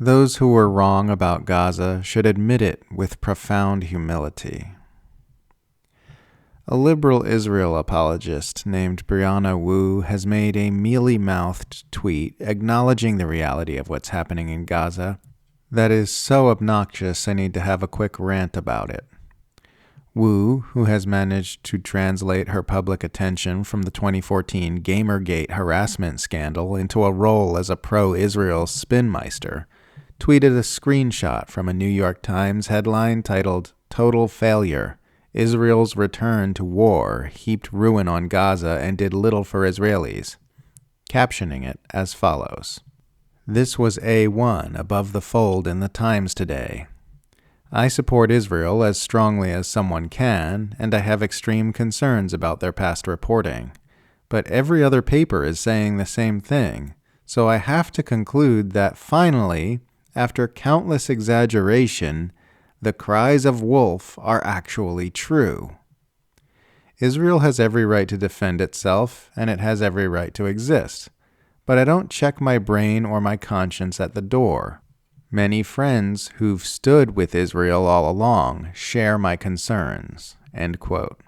Those who were wrong about Gaza should admit it with profound humility. A liberal Israel apologist named Briana Woo has made a mealy-mouthed tweet acknowledging the reality of what's happening in Gaza that is so obnoxious I need to have a quick rant about it. Woo, who has managed to translate her public attention from the 2014 Gamergate harassment scandal into a role as a pro-Israel spinmeister, tweeted a screenshot from a New York Times headline titled, "Total Failure. Israel's return to war heaped ruin on Gaza and did little for Israelis," captioning it as follows. This was A1 above the fold in the Times today. I support Israel as strongly as someone can, and I have extreme concerns about their past reporting. But every other paper is saying the same thing, so I have to conclude that finally, after countless exaggeration, the cries of wolf are actually true. Israel has every right to defend itself, and it has every right to exist. But I don't check my brain or my conscience at the door. Many friends who've stood with Israel all along share my concerns. End quote.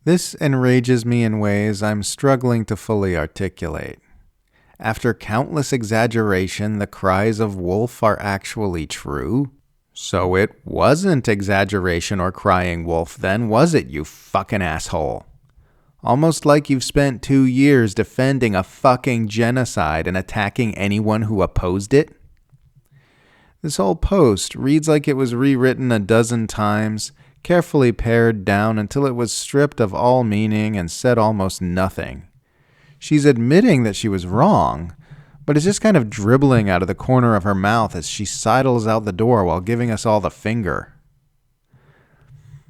This enrages me in ways I'm struggling to fully articulate. After countless exaggeration, the cries of wolf are actually true? So it wasn't exaggeration or crying wolf then, was it, you fucking asshole? Almost like you've spent 2 years defending a fucking genocide and attacking anyone who opposed it? This whole post reads like it was rewritten a dozen times, carefully pared down until it was stripped of all meaning and said almost nothing. She's admitting that she was wrong, but is just kind of dribbling out of the corner of her mouth as she sidles out the door while giving us all the finger.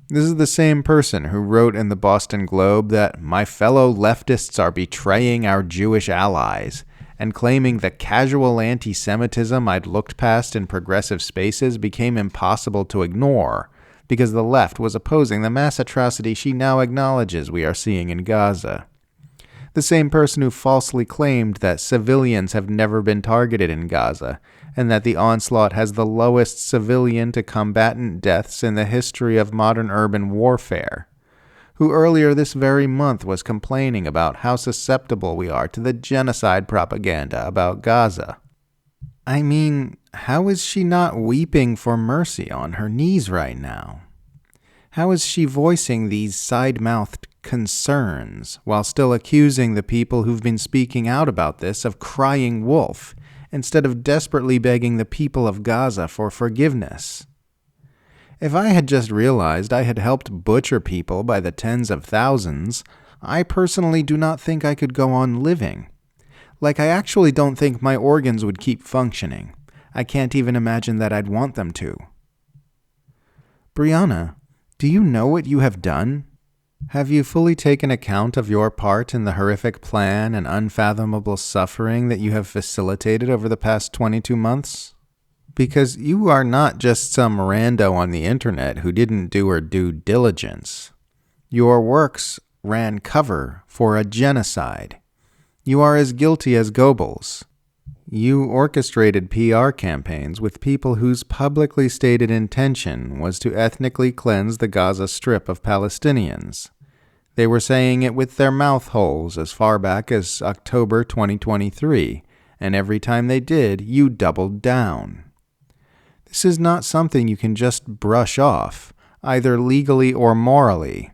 This is the same person who wrote in the Boston Globe that my fellow leftists are betraying our Jewish allies and claiming the casual anti-Semitism I'd looked past in progressive spaces became impossible to ignore because the left was opposing the mass atrocity she now acknowledges we are seeing in Gaza. The same person who falsely claimed that civilians have never been targeted in Gaza, and that the onslaught has the lowest civilian-to-combatant deaths in the history of modern urban warfare, who earlier this very month was complaining about how susceptible we are to the genocide propaganda about Gaza. I mean, how is she not weeping for mercy on her knees right now? How is she voicing these side-mouthed concerns while still accusing the people who've been speaking out about this of crying wolf instead of desperately begging the people of Gaza for forgiveness? If I had just realized I had helped butcher people by the tens of thousands, I personally do not think I could go on living. Like, I actually don't think my organs would keep functioning. I can't even imagine that I'd want them to. Briana, do you know what you have done? Have you fully taken account of your part in the horrific plan and unfathomable suffering that you have facilitated over the past 22 months? Because you are not just some rando on the internet who didn't do her due diligence. Your works ran cover for a genocide. You are as guilty as Goebbels. You orchestrated PR campaigns with people whose publicly stated intention was to ethnically cleanse the Gaza Strip of Palestinians. They were saying it with their mouth holes as far back as October 2023, and every time they did, you doubled down. This is not something you can just brush off, either legally or morally.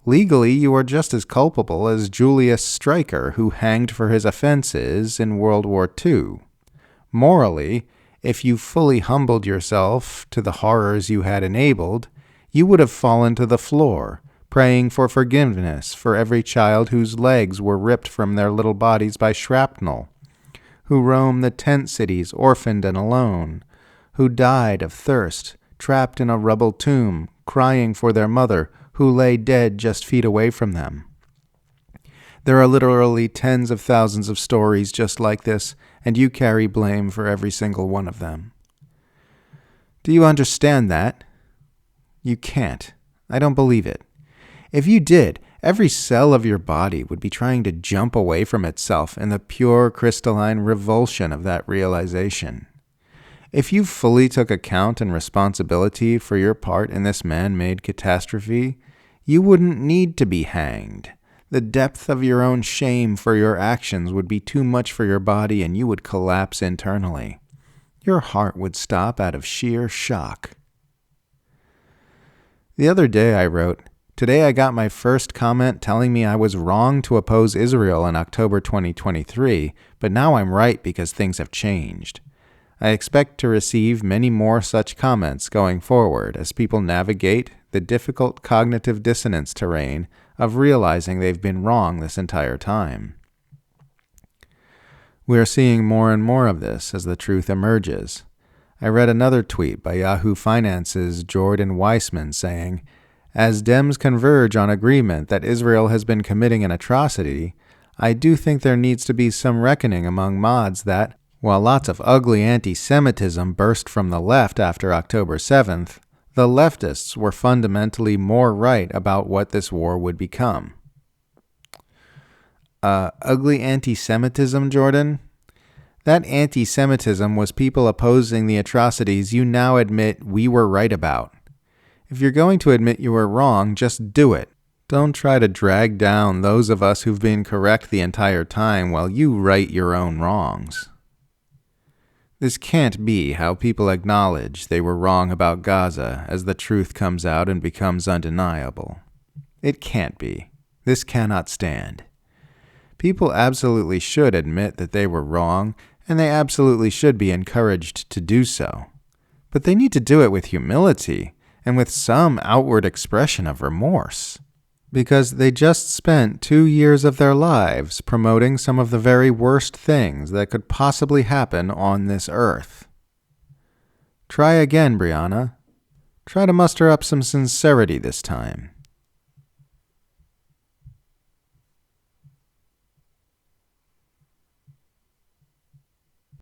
Legally, you are just as culpable as Julius Streicher, who hanged for his offenses in World War II. Morally, if you fully humbled yourself to the horrors you had enabled, you would have fallen to the floor, praying for forgiveness for every child whose legs were ripped from their little bodies by shrapnel, who roam the tent cities orphaned and alone, who died of thirst, trapped in a rubble tomb, crying for their mother, who lay dead just feet away from them. There are literally tens of thousands of stories just like this, and you carry blame for every single one of them. Do you understand that? You can't. I don't believe it. If you did, Every cell of your body would be trying to jump away from itself in the pure crystalline revulsion of that realization. If you fully took account and responsibility for your part in this man-made catastrophe, you wouldn't need to be hanged. The depth of your own shame for your actions would be too much for your body and you would collapse internally. Your heart would stop out of sheer shock. The other day I wrote, "Today I got my first comment telling me I was wrong to oppose Israel in October 2023, but now I'm right because things have changed. I expect to receive many more such comments going forward as people navigate the difficult cognitive dissonance terrain of realizing they've been wrong this entire time." We are seeing more and more of this as the truth emerges. I read another tweet by Yahoo Finance's Jordan Weissman saying, "As Dems converge on agreement that Israel has been committing an atrocity, I do think there needs to be some reckoning among mods that, while lots of ugly anti-Semitism burst from the left after October 7th, the leftists were fundamentally more right about what this war would become." Ugly anti-Semitism, Jordan? That anti-Semitism was people opposing the atrocities you now admit we were right about. If you're going to admit you were wrong, just do it. Don't try to drag down those of us who've been correct the entire time while you right your own wrongs. This can't be how people acknowledge they were wrong about Gaza as the truth comes out and becomes undeniable. It can't be. This cannot stand. People absolutely should admit that they were wrong, and they absolutely should be encouraged to do so. But they need to do it with humility and with some outward expression of remorse. Because they just spent 2 years of their lives promoting some of the very worst things that could possibly happen on this earth. Try again, Briana. Try to muster up some sincerity this time.